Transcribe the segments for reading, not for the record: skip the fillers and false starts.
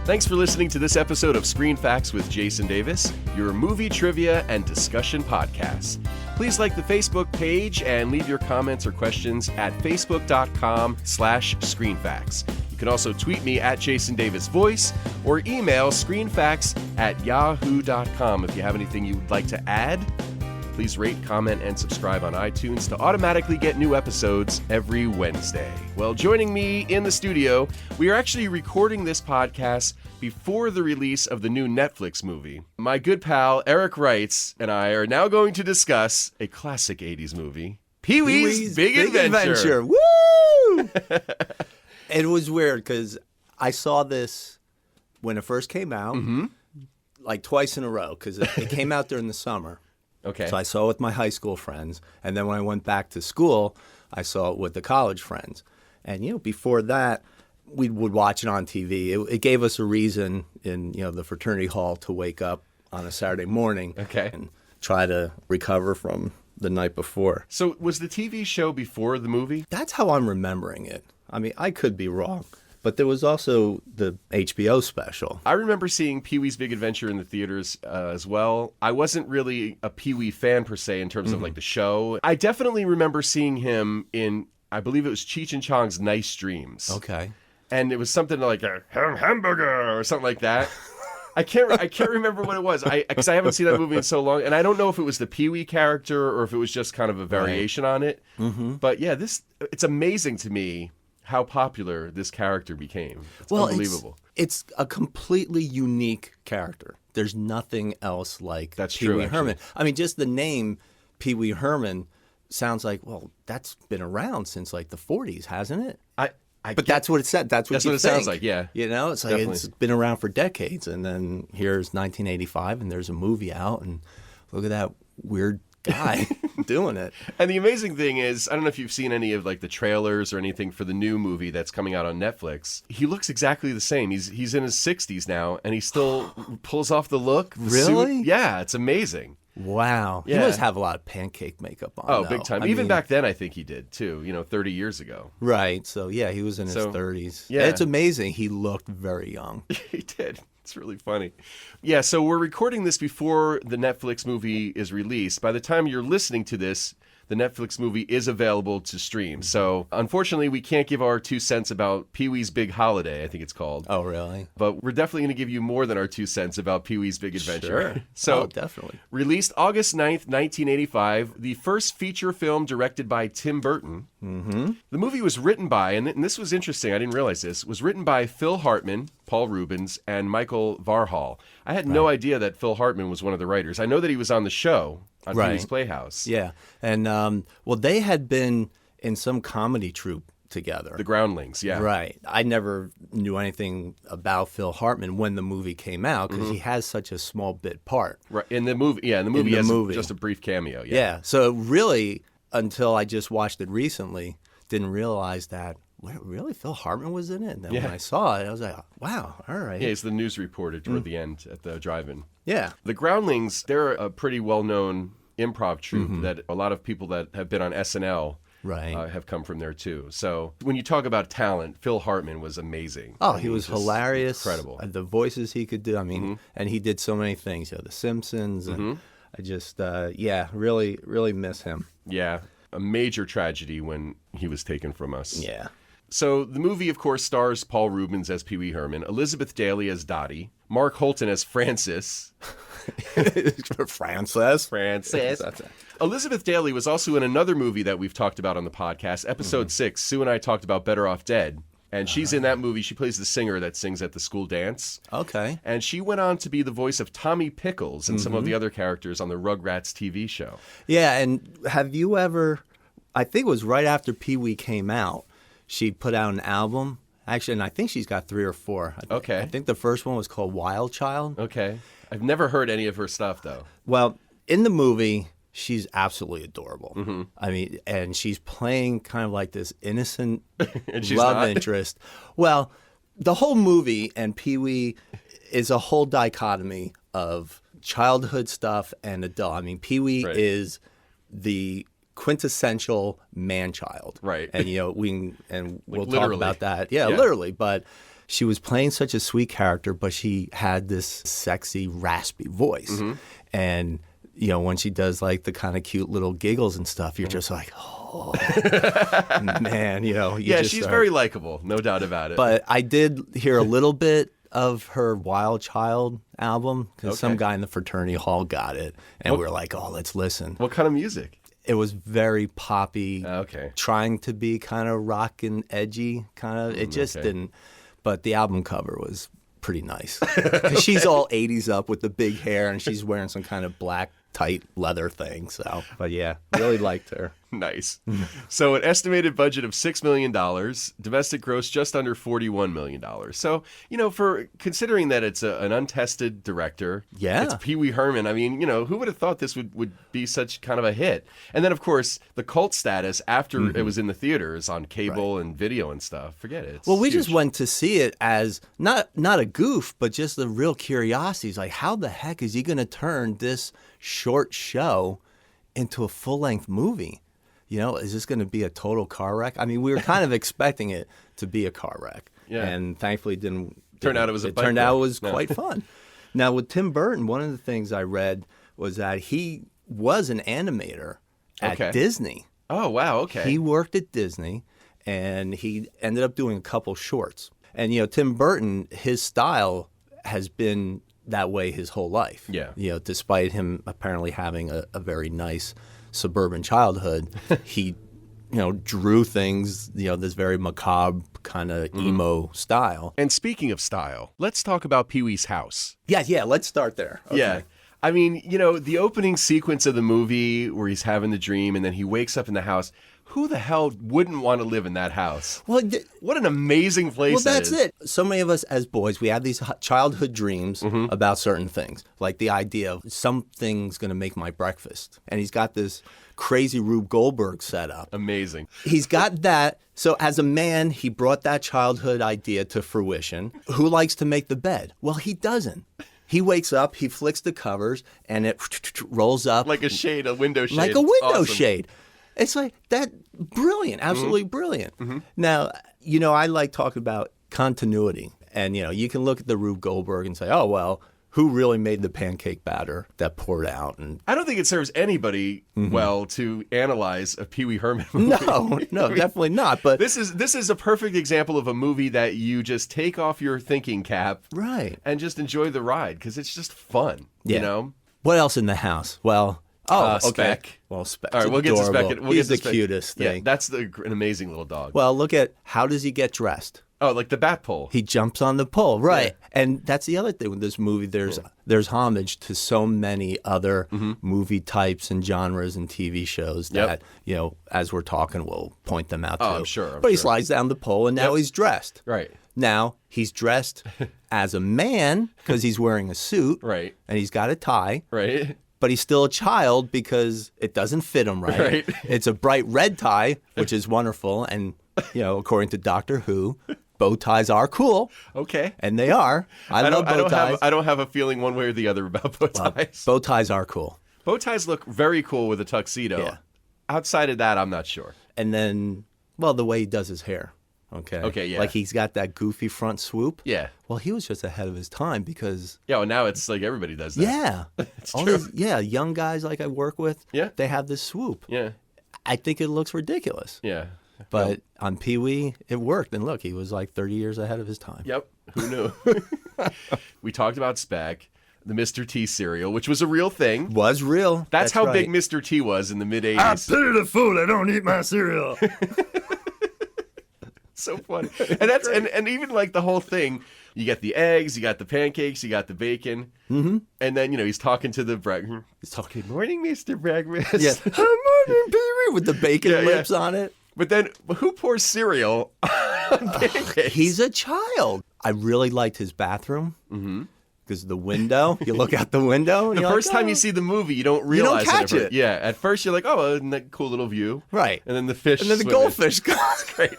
Thanks for listening to this episode of Screen Facts with Jason Davis, your movie trivia and discussion podcast. Please like the Facebook page and leave your comments or questions at facebook.com/screenfacts. You can also tweet me at Jason Davis Voice or email screenfacts@yahoo.com if you have anything you would like to add. Please rate, comment, and subscribe on iTunes to automatically get new episodes every Wednesday. Well, joining me in the studio, we are actually recording this podcast before the release of the new Netflix movie. My good pal, Erik Reitz, and I are now going to discuss a classic 80s movie, Pee-wee's Big Adventure. Woo! It was weird because I saw this when it first came out, like twice in a row, because it came out during the summer. Okay. So I saw it with my high school friends, and then when I went back to school, I saw it with the college friends. And, before that, we would watch it on TV. It gave us a reason in, the fraternity hall to wake up on a Saturday morning and try to recover from the night before. So was the TV show before the movie? That's how I'm remembering it. I mean, I could be wrong. But there was also the HBO special. I remember seeing Pee-wee's Big Adventure in the theaters as well. I wasn't really a Pee-wee fan per se in terms of like the show. I definitely remember seeing him in, I believe it was Cheech and Chong's Nice Dreams. Okay. And it was something like a hamburger or something like that. I can't remember what it was. Because I haven't seen that movie in so long, and I don't know if it was the Pee-wee character or if it was just kind of a variation on it. But yeah, it's amazing to me how popular this character became. It's unbelievable. It's a completely unique character. There's nothing else like Pee-wee Herman. I mean, just the name Pee-wee Herman sounds like, well, that's been around since like the 40s, hasn't it? But that's what it said. That's what it sounds like, yeah. It's like It's been around for decades. And then here's 1985, and there's a movie out, and look at that weird guy doing it. And the amazing thing is, I don't know if you've seen any of like the trailers or anything for the new movie that's coming out on Netflix. He looks exactly the same. He's in his 60s now, and he still pulls off the look. Really? Suit. Yeah, it's amazing. Wow. Yeah. He must have a lot of pancake makeup on. Oh, big time. Even back then, I think he did too, 30 years ago. Right. So, yeah, he was in his 30s. Yeah. It's amazing. He looked very young. He did. It's really funny. Yeah, so we're recording this before the Netflix movie is released. By the time you're listening to this, the Netflix movie is available to stream. So, unfortunately, we can't give our 2 cents about Pee-wee's Big Holiday, I think it's called. Oh, really? But we're definitely going to give you more than our 2 cents about Pee-wee's Big Adventure. Sure. So, definitely. Released August 9th, 1985, the first feature film directed by Tim Burton. The movie was written by, and this was interesting, I didn't realize this, was written by Phil Hartman, Paul Reubens, and Michael Varhol. I had no idea that Phil Hartman was one of the writers. I know that he was on the show on Pee-wee's Playhouse. Yeah. And, they had been in some comedy troupe together. The Groundlings, yeah. Right. I never knew anything about Phil Hartman when the movie came out because he has such a small bit part. Right. In the movie, he has just a brief cameo. Yeah. So really, until I just watched it recently, didn't realize that, really, Phil Hartman was in it? And then when I saw it, I was like, wow, all right. Yeah, he's the news reporter toward the end at the drive-in. Yeah. The Groundlings, they're a pretty well-known improv troupe that a lot of people that have been on SNL have come from there too. So when you talk about talent, Phil Hartman was amazing. Oh, he was hilarious. Incredible. The voices he could do. I mean, and he did so many things. The Simpsons. And I just, really, really miss him. Yeah. A major tragedy when he was taken from us. Yeah. So the movie, of course, stars Paul Reubens as Pee-wee Herman, Elizabeth Daily as Dottie, Mark Holton as Francis. Francis. Elizabeth Daily was also in another movie that we've talked about on the podcast, Episode 6. Sue and I talked about Better Off Dead. And she's in that movie. She plays the singer that sings at the school dance. Okay. And she went on to be the voice of Tommy Pickles and some of the other characters on the Rugrats TV show. Yeah, and have you ever, I think it was right after Pee-wee came out, she put out an album. Actually, and I think she's got 3 or 4. Okay. I think the first one was called Wild Child. Okay. I've never heard any of her stuff, though. Well, in the movie, she's absolutely adorable. I mean, and she's playing kind of like this innocent love interest. Well, the whole movie and Pee-wee is a whole dichotomy of childhood stuff and adult. I mean, Pee-wee is the quintessential man-child. Right. And, we'll literally. talk about that. Yeah, literally. But she was playing such a sweet character, but she had this sexy, raspy voice. And, you know, when she does like the kind of cute little giggles and stuff, you're just like, oh, man, you know. She's very likable, no doubt about it. But I did hear a little bit of her Wild Child album because some guy in the fraternity hall got it. And we were like, oh, let's listen. What kind of music? It was very poppy, Okay. trying to be kind of rock and edgy, kind of. It just didn't. But the album cover was pretty nice. 'Cause she's all 80s up with the big hair, and she's wearing some kind of black tight leather thing. So, but yeah, really liked her. Nice. So an estimated budget of $6 million, domestic gross just under $41 million. So, you know, for considering that it's an untested director, it's Pee Wee Herman. I mean, you know, who would have thought this would be such kind of a hit? And then, of course, the cult status after it was in the theaters on cable and video and stuff. Forget it. Well, we just went to see it as not a goof, but just the real curiosity. It's like, how the heck is he going to turn this short show into a full-length movie? You know, is this going to be a total car wreck? I mean, we were kind of expecting it to be a car wreck. Yeah. And thankfully it didn't. Turned out it was a bike turned wreck. out it was quite fun. Now, with Tim Burton, one of the things I read was that he was an animator at Disney. Oh, wow. Okay. He worked at Disney, and he ended up doing a couple shorts. And, you know, Tim Burton, his style has been that way his whole life. Yeah. You know, despite him apparently having a very nice suburban childhood, he, you know, drew things, you know, this very macabre kind of emo style. And speaking of style, let's talk about Pee-wee's house. Yeah, let's start there. Okay. Yeah. I mean, you know, the opening sequence of the movie where he's having the dream and then he wakes up in the house. Who the hell wouldn't want to live in that house? Well, what an amazing place that is. Well, that's it. So many of us as boys, we have these childhood dreams about certain things, like the idea of something's going to make my breakfast. And he's got this crazy Rube Goldberg setup. Amazing. He's got that. So as a man, he brought that childhood idea to fruition. Who likes to make the bed? Well, he doesn't. He wakes up, he flicks the covers, and it rolls up. Like a shade, a window shade. Like a window shade. It's like that, brilliant, absolutely brilliant. Now, you know, I like talking about continuity. And, you know, you can look at the Rube Goldberg and say, oh, well, who really made the pancake batter that poured out? And I don't think it serves anybody well to analyze a Pee Wee Herman movie. No, definitely not. But this is a perfect example of a movie that you just take off your thinking cap and just enjoy the ride because it's just fun, you know? What else in the house? Well... Spec. Well, Spec. All right, we'll get to Spec. He's the cutest thing. Yeah, that's an amazing little dog. Well, look at how does he get dressed? Oh, like the bat pole. He jumps on the pole, right? Yeah. And that's the other thing with this movie. There's homage to so many other movie types and genres and TV shows that you know, as we're talking, we'll point them out. I'm sure. But he slides down the pole, and now he's dressed. Right. Now he's dressed as a man because he's wearing a suit. Right. And he's got a tie. Right. But he's still a child because it doesn't fit him right. It's a bright red tie, which is wonderful. And, you know, according to Doctor Who, bow ties are cool. Okay. And they are. I love bow ties. I don't have a feeling one way or the other about bow ties. Bow ties are cool. Bow ties look very cool with a tuxedo. Yeah. Outside of that, I'm not sure. And then, well, the way he does his hair. Okay, yeah. Like he's got that goofy front swoop. Yeah. Well, he was just ahead of his time because... Yeah, well, now it's like everybody does that. Yeah. It's true. Young guys like I work with, they have this swoop. Yeah. I think it looks ridiculous. Yeah. But on Pee-wee, it worked. And look, he was like 30 years ahead of his time. Yep. Who knew? We talked about Spec, the Mr. T cereal, which was a real thing. Was real. That's how big Mr. T was in the mid-'80s. I pity the fool, I don't eat my cereal. So funny. And that's and even like the whole thing, you got the eggs, you got the pancakes, you got the bacon. And then, you know, he's talking to the breakfast. He's talking, morning, Mr. Breakfast. Yes. Morning, Pee-wee, with the bacon lips on it. But then who pours cereal on pancakes? He's a child. I really liked his bathroom. Because the window, you look out the window. And the first time you see the movie, you don't realize catch it. Yeah, at first you're like, oh, isn't that a cool little view? Right. And then the fish. And then the goldfish comes. Great.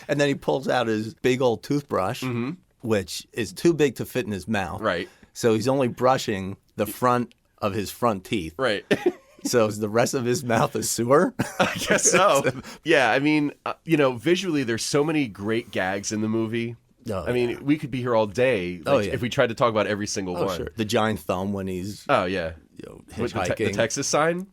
And then he pulls out his big old toothbrush, which is too big to fit in his mouth. Right. So he's only brushing the front of his front teeth. Right. So is the rest of his mouth a sewer? I guess so. Yeah, I mean, visually, there's so many great gags in the movie. Oh, I mean, we could be here all day if we tried to talk about every single one. Sure. The giant thumb when he's The hitchhiking. Texas sign?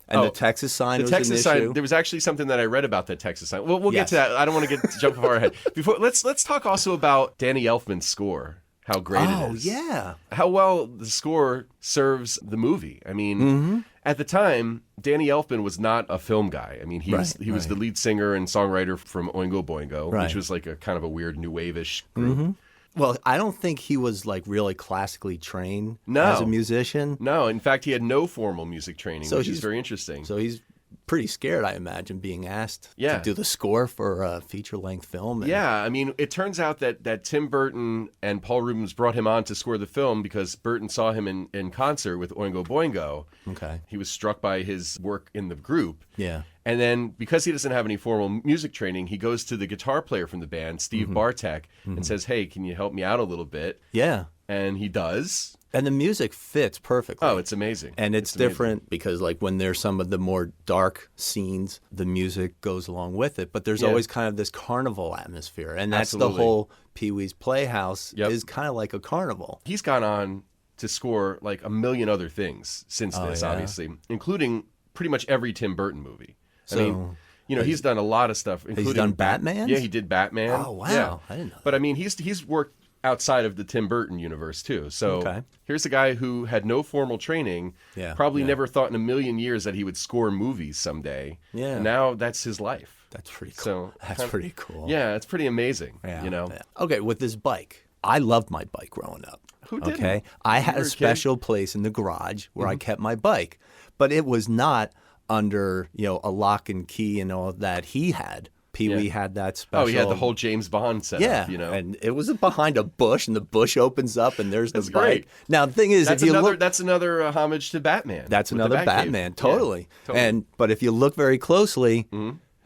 And the Texas sign was Texas an sign, issue. There was actually something that I read about the Texas sign. We'll get to that. I don't want to jump far ahead. Let's talk also about Danny Elfman's score. How great it is. Oh, yeah. How well the score serves the movie. I mean, at the time, Danny Elfman was not a film guy. I mean, he was the lead singer and songwriter from Oingo Boingo, which was like a kind of a weird new wave-ish group. Well, I don't think he was like really classically trained No. as a musician. No, in fact, he had no formal music training, which is very interesting. So he's pretty scared, I imagine, being asked Yeah. to do the score for a feature-length film. And Yeah, I mean, it turns out that Tim Burton and Paul Rubens brought him on to score the film because Burton saw him in concert with Oingo Boingo. Okay. He was struck by his work in the group. Yeah. And then because he doesn't have any formal music training, he goes to the guitar player from the band, Steve Bartek, and says, hey, can you help me out a little bit? Yeah. And he does. And the music fits perfectly. Oh, it's amazing. And it's different because, like, when there's some of the more dark scenes, the music goes along with it. But there's always kind of this carnival atmosphere. And that's the whole Pee-wee's Playhouse is kind of like a carnival. He's gone on to score like a million other things since this, obviously, including pretty much every Tim Burton movie. I mean, he's done a lot of stuff. Including He's done Batman? Yeah, he did Batman. Oh, wow. Yeah. I didn't know that. But I mean, he's worked outside of the Tim Burton universe too. So here's a guy who had no formal training, probably never thought in a million years that he would score movies someday. Yeah. And now that's his life. That's pretty cool. So that's pretty cool. Yeah, it's pretty amazing. Yeah, you know. Yeah. Okay, with this bike, I loved my bike growing up. Who didn't? Okay, I had a special place in the garage where I kept my bike, but it was not under a lock and key and all that he had. Pee-wee had that special. Oh, he had the whole James Bond setup. Yeah, and it was behind a bush, and the bush opens up, and there's the bike. Great. Now, the thing is, that's if you look, that's another homage to Batman. That's another Batman, totally. Yeah, totally. But if you look very closely,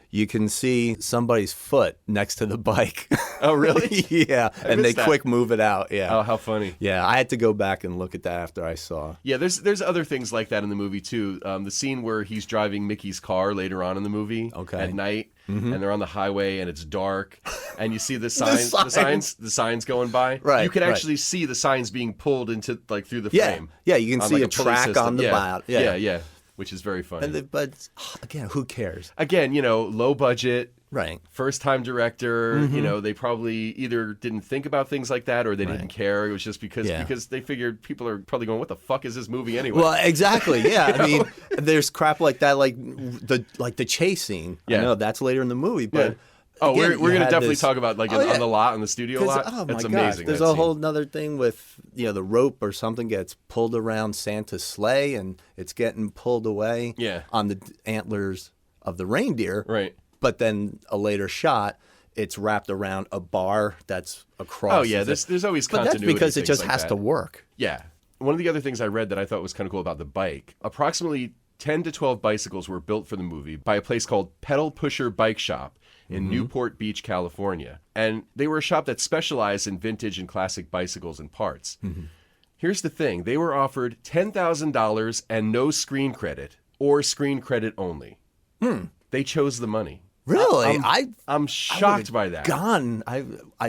you can see somebody's foot next to the bike. Oh, really? Yeah, and they quick move it out. Yeah. Oh, how funny. Yeah, I had to go back and look at that after I saw. Yeah, there's other things like that in the movie too. The scene where he's driving Mickey's car later on in the movie at night, and they're on the highway and it's dark, and you see the signs going by. Right. You can actually see the signs being pulled into through the frame. Yeah, you can see a track on the bottom. Yeah. Which is very funny. But again, who cares? Again, low budget. Right. First time director, they probably either didn't think about things like that or they didn't care. It was just because they figured people are probably going, what the fuck is this movie anyway? Well, exactly. Yeah. I mean, there's crap like that, like the chase scene. Yeah. I know that's later in the movie, but we're going to definitely talk about on the lot, on the studio lot. Oh my That's gosh. amazing. There's a whole other thing with the rope or something gets pulled around Santa's sleigh and it's getting pulled away on the antlers of the reindeer. Right. But then a later shot, it's wrapped around a bar that's across. Oh yeah, there's always continuity. But that's because it just like has that. to work. Yeah. One of the other things I read that I thought was kind of cool about the bike, approximately 10 to 12 bicycles were built for the movie by a place called Pedal Pusher Bike Shop in Newport Beach, California. And they were a shop that specialized in vintage and classic bicycles and parts. Here's the thing. They were offered $10,000 and no screen credit or screen credit only. They chose the money. Really? I'm shocked by that. Gone.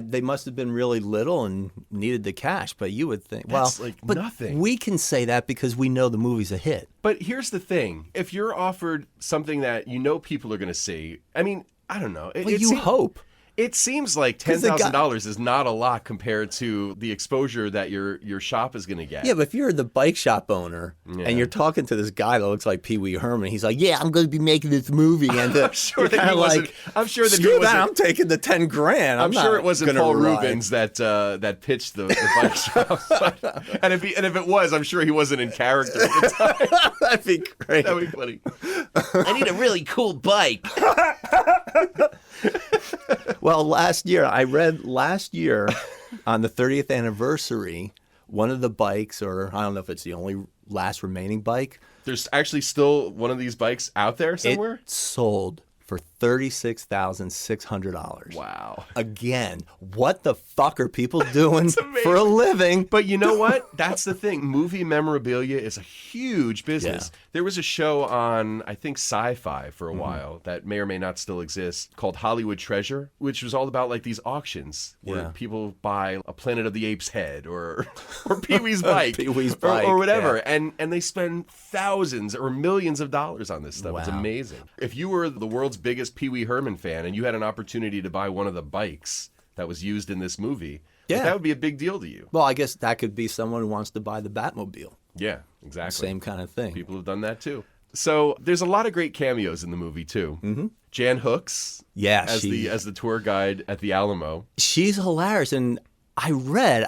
They must have been really little and needed the cash, but you would think, That's but nothing. We can say that because we know the movie's a hit. But here's the thing. If you're offered something that people are going to see, I mean, I don't know. You hope. It seems like $10,000 is not a lot compared to the exposure that your shop is going to get. Yeah, but if you're the bike shop owner and you're talking to this guy that looks like Pee Wee Herman, he's like, "Yeah, I'm going to be making this movie," and I'm sure that he wasn't. I'm sure that screw he wasn't. I'm taking the $10,000. I'm sure it wasn't Paul Rubens that pitched the bike shop. and if it was, I'm sure he wasn't in character at the time. That'd be great. That'd be funny. I need a really cool bike. Well, I read last year on the 30th anniversary, one of the bikes, or I don't know if it's the only last remaining bike. There's actually still one of these bikes out there somewhere? It sold for $36,600. Wow. Again, what the fuck are people doing for a living? But you know what? That's the thing. Movie memorabilia is a huge business. Yeah. There was a show on, I think, Sci-Fi for a while that may or may not still exist called Hollywood Treasure, which was all about like these auctions where people buy a Planet of the Apes head or Pee-wee's bike, Pee-wee's bike, or whatever. And they spend thousands or millions of dollars on this stuff. Wow. It's amazing. If you were the world's biggest Pee Wee Herman fan and you had an opportunity to buy one of the bikes that was used in this movie, that would be a big deal to you. Well, I guess that could be someone who wants to buy the Batmobile. Yeah, exactly. Same kind of thing. People have done that too. So there's a lot of great cameos in the movie too. Mm-hmm. Jan Hooks, as the tour guide at the Alamo. She's hilarious, and I read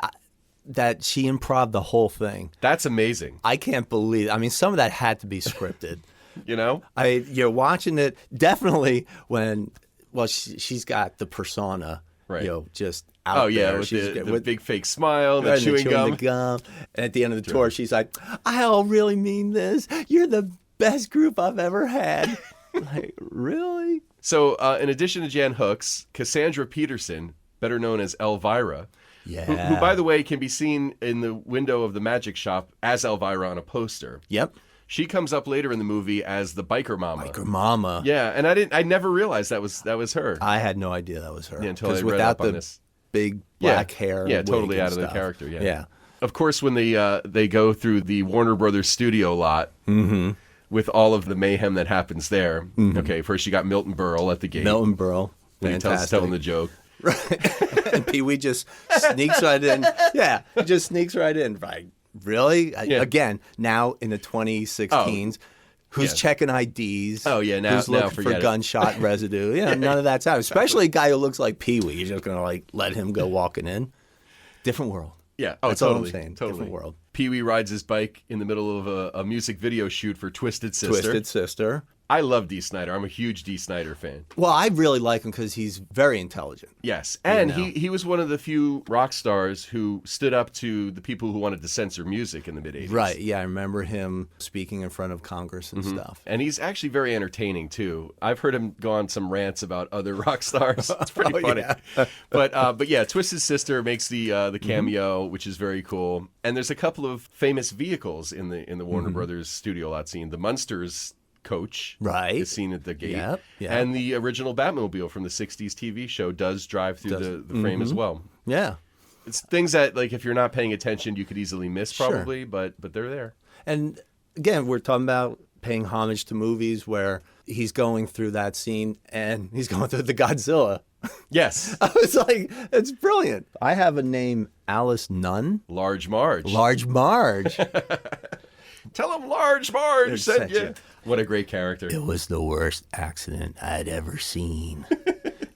that she improv the whole thing. That's amazing. I can't believe. I mean, some of that had to be scripted. You know, you're watching it definitely when. Well, she's got the persona, right? Just out there. With the big fake smile, the chewing gum. The gum. And at the end of the tour, she's like, "I'll really mean this. You're the best group I've ever had." Like, really? So, in addition to Jan Hooks, Cassandra Peterson, better known as Elvira, who, by the way, can be seen in the window of the magic shop as Elvira on a poster. Yep. She comes up later in the movie as the biker mama. Biker mama. Yeah, and I never realized that was her. I had no idea that was her. Yeah, until I read up on this. Big black hair. Yeah, totally out of stuff. the character. Yeah. Yeah. Of course, when they go through the Warner Brothers studio lot with all of the mayhem that happens there. Okay, first you got Milton Berle at the gate. Milton Berle. When he telling the joke. Right. And Pee Wee just sneaks right in. Yeah, he just sneaks right in. Right. Really? Yeah. Again, now in the 2016s, who's checking IDs? Oh, yeah, now who's looking for gunshot residue? Yeah, none of that's out. Especially a guy who looks like Pee Wee. You're just going to let him go walking in. Different world. Yeah, that's totally. all I'm saying. Totally. Different world. Pee Wee rides his bike in the middle of a music video shoot for Twisted Sister. Twisted Sister. I love Dee Snider. I'm a huge Dee Snider fan. Well, I really like him because he's very intelligent. Yes, and he was one of the few rock stars who stood up to the people who wanted to censor music in the mid-'80s. Right, yeah, I remember him speaking in front of Congress and stuff. And he's actually very entertaining, too. I've heard him go on some rants about other rock stars. It's pretty funny. Yeah. But yeah, Twisted Sister makes the cameo, which is very cool. And there's a couple of famous vehicles in the Warner Brothers studio lot scene. The Munsters coach is seen at the gate. Yep. And the original Batmobile from the 60s TV show does drive through the frame as well. Yeah. It's things that, like, if you're not paying attention, you could easily miss probably, but they're there. And again, we're talking about paying homage to movies where he's going through that scene and he's going through the Godzilla. Yes. I was like, it's brilliant. I have a name, Alice Nunn. Large Marge. Large Marge. Tell him Large Marge sent you. What a great character. It was the worst accident I'd ever seen.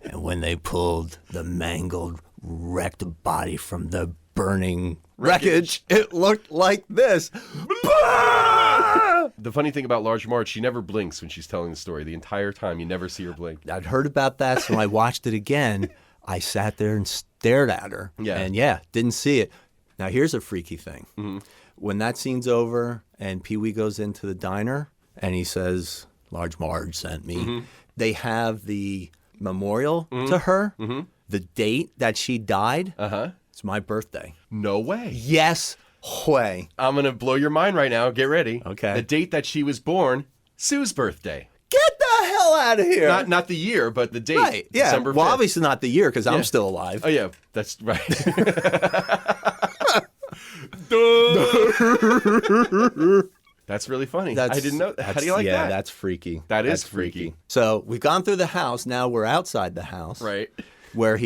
And when they pulled the mangled, wrecked body from the burning wreckage, it looked like this. The funny thing about Large Marge, she never blinks when she's telling the story. The entire time, you never see her blink. I'd heard about that, so when I watched it again, I sat there and stared at her. Yeah. And didn't see it. Now, here's a freaky thing. Mm-hmm. When that scene's over and Pee Wee goes into the diner and he says, Large Marge sent me, they have the memorial to her, the date that she died. It's my birthday. No way. Yes way. I'm going to blow your mind right now. Get ready. Okay. The date that she was born, Sue's birthday. Get the hell out of here. Not the year, but the date. Right. Yeah. December 5th. Well, obviously not the year because I'm still alive. Oh, yeah. That's right. That's really funny. I didn't know. How do you like that? Yeah, that's freaky. That's freaky. So we've gone through the house. Now we're outside the house. Right. Where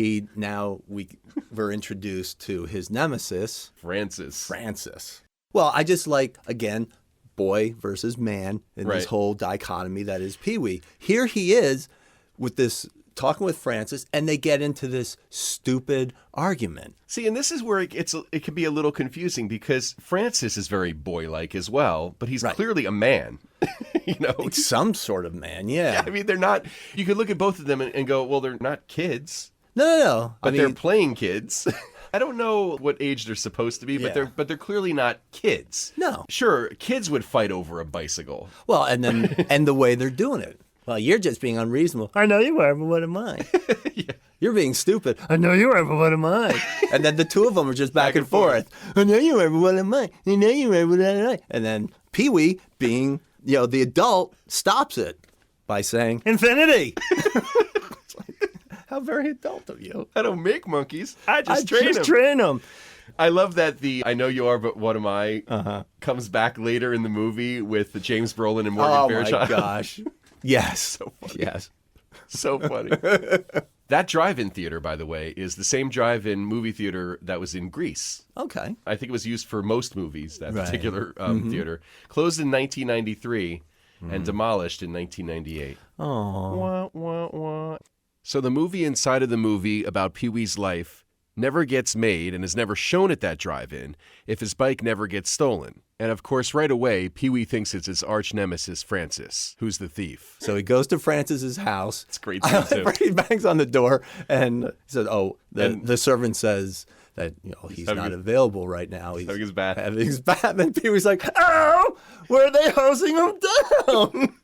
we're introduced to his nemesis. Francis. Well, I just like, again, boy versus man in this whole dichotomy that is Pee Wee. Here he is with this, talking with Francis, and they get into this stupid argument. See, and this is where it can be a little confusing because Francis is very boy-like as well, but he's clearly a man. He's some sort of man, yeah. I mean, they're not. You could look at both of them and go, well, they're not kids. No. But they're playing kids. I don't know what age they're supposed to be, but they're clearly not kids. No. Sure, kids would fight over a bicycle. Well, and then and the way they're doing it. Well, you're just being unreasonable. I know you are, but what am I? You're being stupid. I know you are, but what am I? And then the two of them are just back and forth. I know you are, but what am I? I know you are, but what am I? And then Pee Wee being the adult stops it by saying, "Infinity." It's like, how very adult of you. I don't make monkeys. I I just train them. I love that the "I know you are, but what am I" comes back later in the movie with the James Brolin and Morgan Fairchild. Oh my gosh. Yes. So funny. Yes. So funny. That drive-in theater, by the way, is the same drive-in movie theater that was in Greece. Okay. I think it was used for most movies, that Right. particular theater. Closed in 1993 and demolished in 1998. Oh. Wah, wah, wah. So the movie inside of the movie about Pee-wee's life never gets made and is never shown at that drive-in if his bike never gets stolen. And of course, right away, Pee-wee thinks it's his arch nemesis, Francis, who's the thief. So he goes to Francis's house. It's a great scene, too. He bangs on the door and he says, the servant says that he's not available right now. He's having his bath. Having his bath. And Pee-wee's like, "Oh, where are they hosing him down?"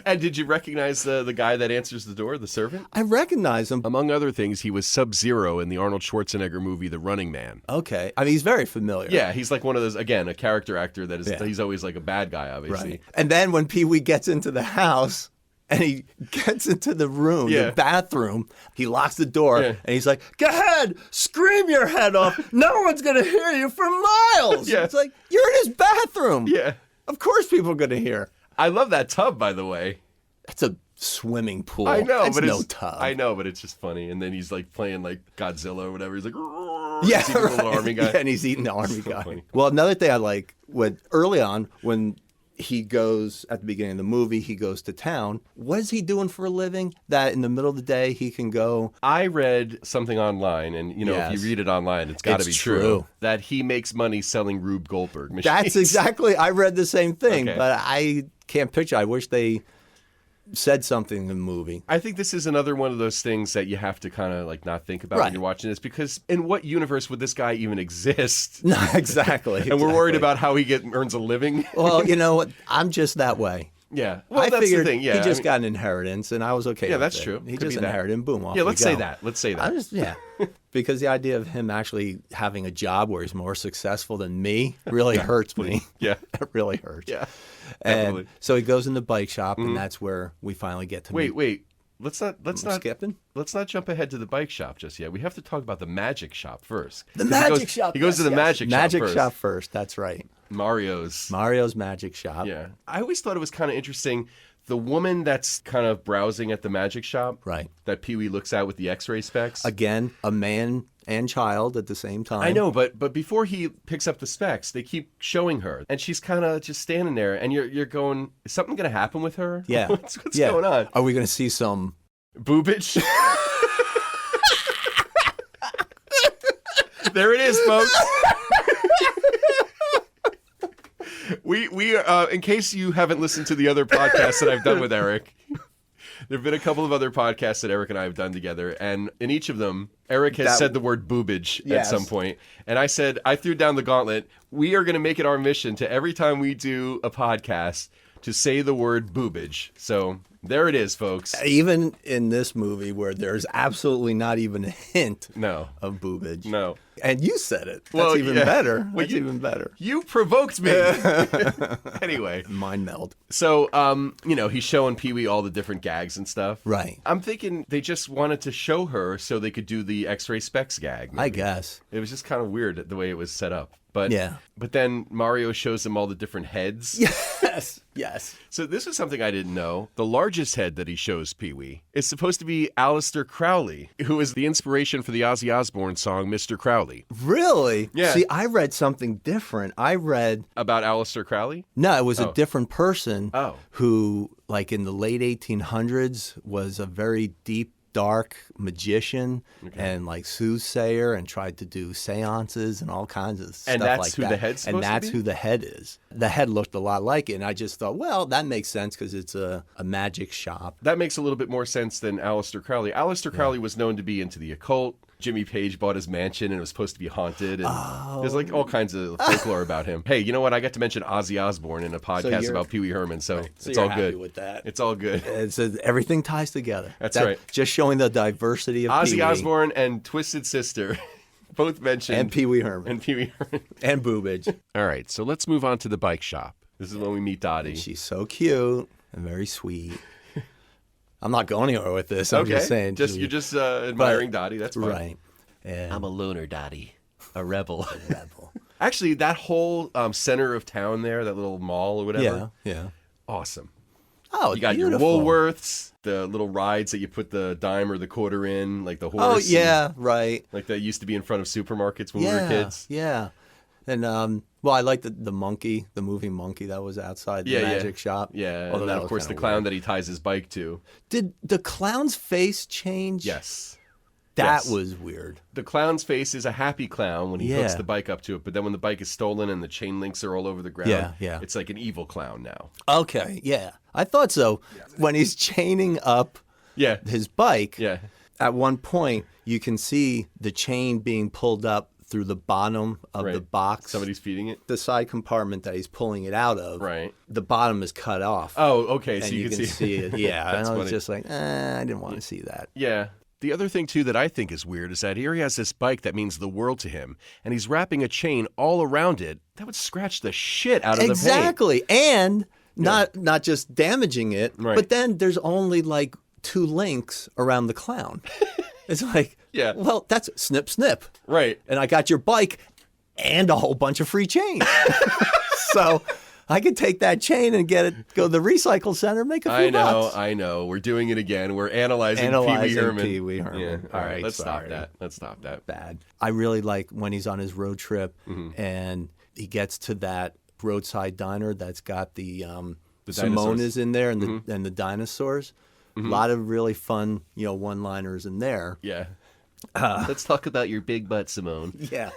And did you recognize the guy that answers the door, the servant? I recognize him. Among other things, he was Sub-Zero in the Arnold Schwarzenegger movie The Running Man. Okay. I mean, he's very familiar. Yeah, he's like one of those, again, a character actor that is, Yeah. he's always like a bad guy, obviously. Right. And then when Pee-wee gets into the house and he gets into the room, Yeah. the bathroom, he locks the door Yeah. and he's like, "Go ahead, scream your head off. No one's going to hear you for miles." Yeah. It's like, you're in his bathroom. Yeah. Of course people are going to hear. I love that tub, by the way. That's a swimming pool. I know, That's but no it's tub. I know, but it's just funny. And then he's like playing like Godzilla or whatever. He's like, Yeah, he's eating the little right. army guy. Yeah, and he's eating the army So guy. funny. Well, another thing I like, early on when he goes at the beginning of the movie, he goes to town. What is he doing for a living? That in the middle of the day he can go. I read something online, and if Yes. you read it online, it's got to It's be true. that he makes money selling Rube Goldberg machines. That's exactly. I read the same thing, Okay. but I can't picture. I wish they said something in the movie. I think this is another one of those things that you have to kind of like not think about when Right. you're watching this, because in what universe would this guy even exist? No, exactly. And we're worried exactly. about how he earns a living. Well, you know what? I'm just that way. Yeah. Well, I that's figured the thing. Yeah. he I just mean- got an inheritance, and I was okay. Yeah, with that's it. true. He Could just be that. inherited, and boom, off Yeah, we let's go. say that. Let's say that. Because the idea of him actually having a job where he's more successful than me really hurts me. Yeah. It really hurts. Yeah. And Definitely. so he goes in the bike shop, and that's where we finally get to meet. Wait. Let's not Skipping? Let's not jump ahead to the bike shop just yet. We have to talk about the magic shop first. The 'Cause magic shop. He goes to the magic shop Magic first. shop first. That's right. Mario's. Mario's magic shop. Yeah. I always thought it was kind of interesting. The woman that's kind of browsing at the magic shop, Right. that Pee-wee looks at with the X-ray specs. Again, a man and child at the same time. I know, but before he picks up the specs, they keep showing her, and she's kind of just standing there, and you're going, is something going to happen with her? Yeah. what's Yeah. going on? Are we going to see some? Boobage. There it is, folks. We in case you haven't listened to the other podcasts that I've done with Erik, there have been a couple of other podcasts that Erik and I have done together, and in each of them, Erik has said the word boobage Yes. at some point, and I threw down the gauntlet. We are going to make it our mission to every time we do a podcast to say the word boobage. So there it is, folks. Even in this movie where there's absolutely not even a hint No. of boobage. No. And you said it. That's Well, even yeah. better. Well, That's even better. You provoked me. Anyway, Mind meld. so he's showing Pee-wee all the different gags and stuff. Right. I'm thinking they just wanted to show her so they could do the X-ray specs gag. I guess. It was just kind of weird the way it was set up. But Yeah. But then Mario shows them all the different heads. Yes. Yes. So this is something I didn't know. The largest head that he shows Pee-wee is supposed to be Aleister Crowley, who is the inspiration for the Ozzy Osbourne song Mr. Crowley. Really? Yeah. See, I read something different. I read About Aleister Crowley? no, it was a different person Oh. who, like in the late 1800s, was a very deep, dark magician and like soothsayer, and tried to do seances and all kinds of stuff And that's like who that. the head's supposed and to that's be? who the head is. The head looked a lot like it, and I just thought, well, that makes sense because it's a magic shop. That makes a little bit more sense than Aleister Crowley. Aleister Crowley was known to be into the occult. Jimmy Page bought his mansion and it was supposed to be haunted. And there's like all kinds of folklore about him. Hey, you know what? I got to mention Ozzy Osbourne in a podcast you're- about Pee Wee Herman, so So it's you're all happy good. with that. It's all good. It's everything ties together. That's right. Just showing the diversity of Ozzy Pee-wee Osbourne and Twisted Sister both mentioned. and Pee Wee Herman And Pee Wee Herman. and boobage. All right, so let's move on to the bike shop. This is when we meet Dottie. She's so cute and very sweet. I'm not going anywhere with this. I'm just saying. You're just admiring Dottie. That's fine. Right. And I'm a loner, Dottie. A rebel. Actually, that whole center of town there, that little mall or whatever. Yeah. Awesome. Oh, You got beautiful. your Woolworths, the little rides that you put the dime or the quarter in, like the horse. Oh, yeah, right. Like that used to be in front of supermarkets when we were kids. Yeah. And, well, I like the monkey, the moving monkey that was outside the magic shop. Yeah, Although and then, that of was course, the kinda clown weird. that he ties his bike to. Did the clown's face change? Yes. That Yes. was weird. The clown's face is a happy clown when he hooks Yeah. the bike up to it, but then when the bike is stolen and the chain links are all over the ground, Yeah. it's like an evil clown now. Okay, yeah. I thought so. When he's chaining up Yeah. his bike, Yeah. at one point you can see the chain being pulled up through the bottom of the Right. box. Somebody's feeding it. The side compartment that he's pulling it out of. Right. The bottom is cut off. Oh, okay. and So you can see it. Yeah. and That's I was funny. just like, I didn't want to see that. Yeah. The other thing, too, that I think is weird is that here he has this bike that means the world to him, and he's wrapping a chain all around it. That would scratch the shit out of the paint. Exactly. And not just damaging it, Right. but then there's only like 2 links around the clown. It's like, Yeah. well, that's snip, snip. Right. And I got your bike and a whole bunch of free chain. So I could take that chain and go to the recycle center, make a few bucks. I know. We're doing it again. We're analyzing Pee Wee Herman. Yeah. All right, let's sorry. stop that. Bad. I really like when he's on his road trip Mm-hmm. and he gets to that roadside diner that's got the Simone dinosaurs. is in there and the dinosaurs. A lot of really fun, one-liners in there. Yeah. Let's talk about your big butt, Simone. Yeah.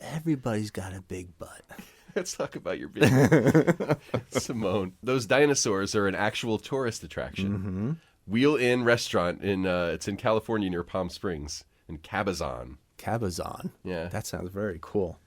Everybody's got a big butt. Let's talk about your big Simone. Those dinosaurs are an actual tourist attraction. Mm-hmm. Wheel Inn restaurant it's in California near Palm Springs in Cabazon. Cabazon. Yeah. That sounds very cool.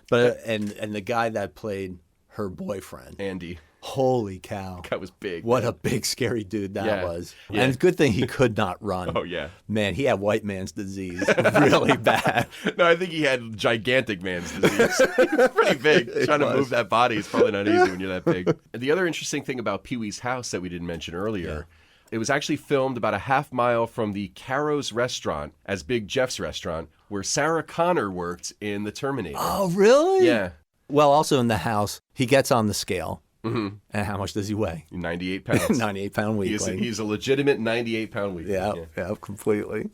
But and the guy that played her boyfriend. Andy. Holy cow. That was big. What man. a big scary dude that Yeah. was. Yeah. And it's a good thing he could not run. Oh, yeah. Man, he had white man's disease really bad. No, I think he had gigantic man's disease. He was pretty big. Trying to move that body is probably not easy when you're that big. And the other interesting thing about Pee-wee's house that we didn't mention earlier, it was actually filmed about a half mile from the Caro's restaurant, as Big Jeff's restaurant, where Sarah Connor worked in The Terminator. Oh, really? Yeah. Well, also in the house, he gets on the scale. Mm-hmm. And how much does he weigh? 98 pounds. 98-pound weakling. He's a legitimate 98-pound weakling. Yeah, completely.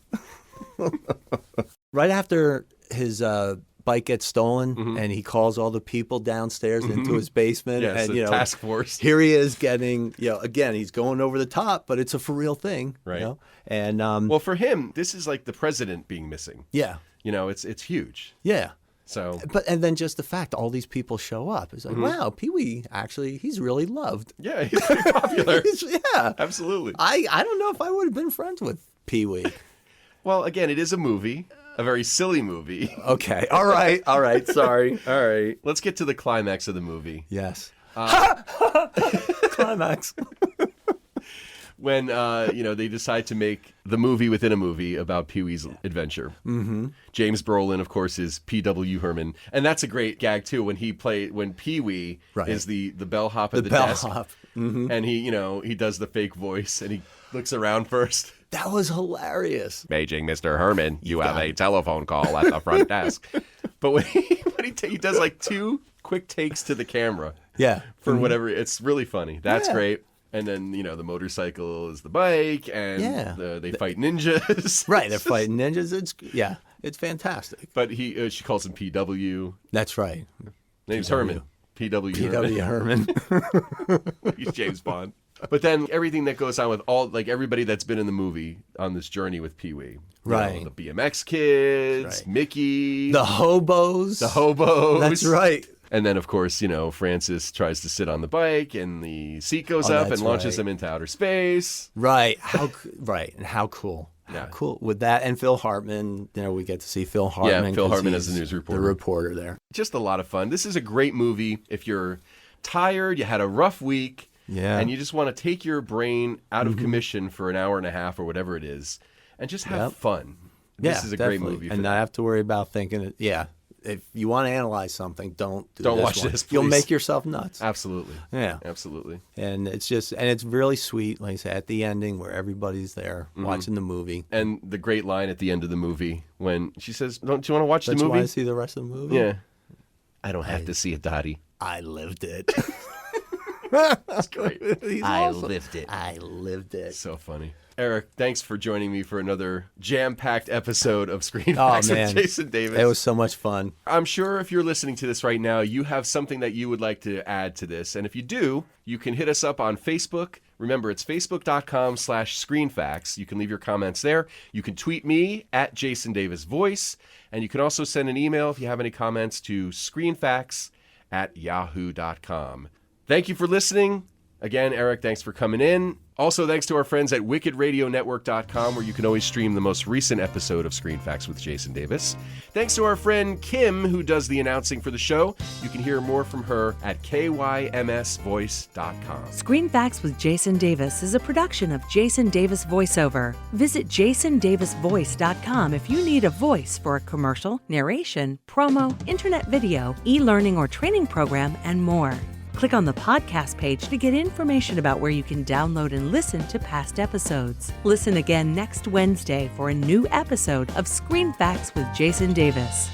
Right after his bike gets stolen and he calls all the people downstairs into his basement. Yes, and, the task force. Here he is getting, again, he's going over the top, but it's a for real thing. Right. And, Well, for him, this is like the president being missing. yeah. It's huge. Yeah. So And then just the fact all these people show up. It's like, wow, Pee-wee, actually, he's really loved. yeah, he's pretty popular. Yeah. Absolutely. I don't know if I would have been friends with Pee-wee. Well, again, it is a movie, a very silly movie. Okay. All right. Sorry. All right. Let's get to the climax of the movie. Yes. Climax. When, they decide to make the movie within a movie about Pee-wee's adventure. Mm-hmm. James Brolin, of course, is P.W. Herman. And that's a great gag, too, when Pee-wee Right. is the bellhop at the bellhop. desk. Mm-hmm. And he does the fake voice, and he looks around first. That was hilarious. Paging Mr. Herman, you have a telephone call at the front desk. But when he does like 2 quick takes to the camera. Yeah. For whatever, it's really funny. That's Yeah. great. And then, the motorcycle is the bike, and Yeah. they fight ninjas. Right. They're fighting ninjas. It's fantastic. But she calls him PW. That's right. Name's Herman. PW. P.W. Herman. He's James Bond. But then everything that goes on with everybody that's been in the movie on this journey with Pee-wee. Right. The BMX kids, Right. Mickey. The hobos. The hobos. That's right. And then, of course, Francis tries to sit on the bike, and the seat goes Oh, up that's and launches right. him into outer space. Right. And how cool. Yeah. How cool with that. And Phil Hartman, we get to see Phil Hartman. Phil 'cause Hartman as he's the news reporter. The reporter there. Just a lot of fun. This is a great movie if you're tired, you had a rough week, Yeah. and you just want to take your brain out of commission for an hour and a half or whatever it is, and just have Yep. fun. Yeah, This is a definitely. great movie. And not have to worry about thinking, if you want to analyze something, don't Don't this watch one. this, You'll please. make yourself nuts. Absolutely. Yeah. Absolutely. And it's really sweet, like I said, at the ending where everybody's there watching the movie. And the great line at the end of the movie when she says, "Do you want to watch the Don't you movie?" want to see the rest of the movie? Yeah. I don't have to see it, Dottie. I lived it. That's great. I lived it. I lived it. So funny. Eric, thanks for joining me for another jam-packed episode of Screen Oh, Facts man. with Jason Davis. It was so much fun. I'm sure if you're listening to this right now, you have something that you would like to add to this. And if you do, you can hit us up on Facebook. Remember, it's facebook.com/screenfacts. You can leave your comments there. You can tweet me at Jason Davis Voice. And you can also send an email if you have any comments to screenfacts@yahoo.com. Thank you for listening. Again, Eric, thanks for coming in. Also, thanks to our friends at wickedradionetwork.com, where you can always stream the most recent episode of Screen Facts with Jason Davis. Thanks to our friend Kim, who does the announcing for the show. You can hear more from her at kymsvoice.com. Screen Facts with Jason Davis is a production of Jason Davis VoiceOver. Visit jasondavisvoice.com if you need a voice for a commercial, narration, promo, internet video, e-learning or training program, and more. Click on the podcast page to get information about where you can download and listen to past episodes. Listen again next Wednesday for a new episode of Screen Facts with Jason Davis.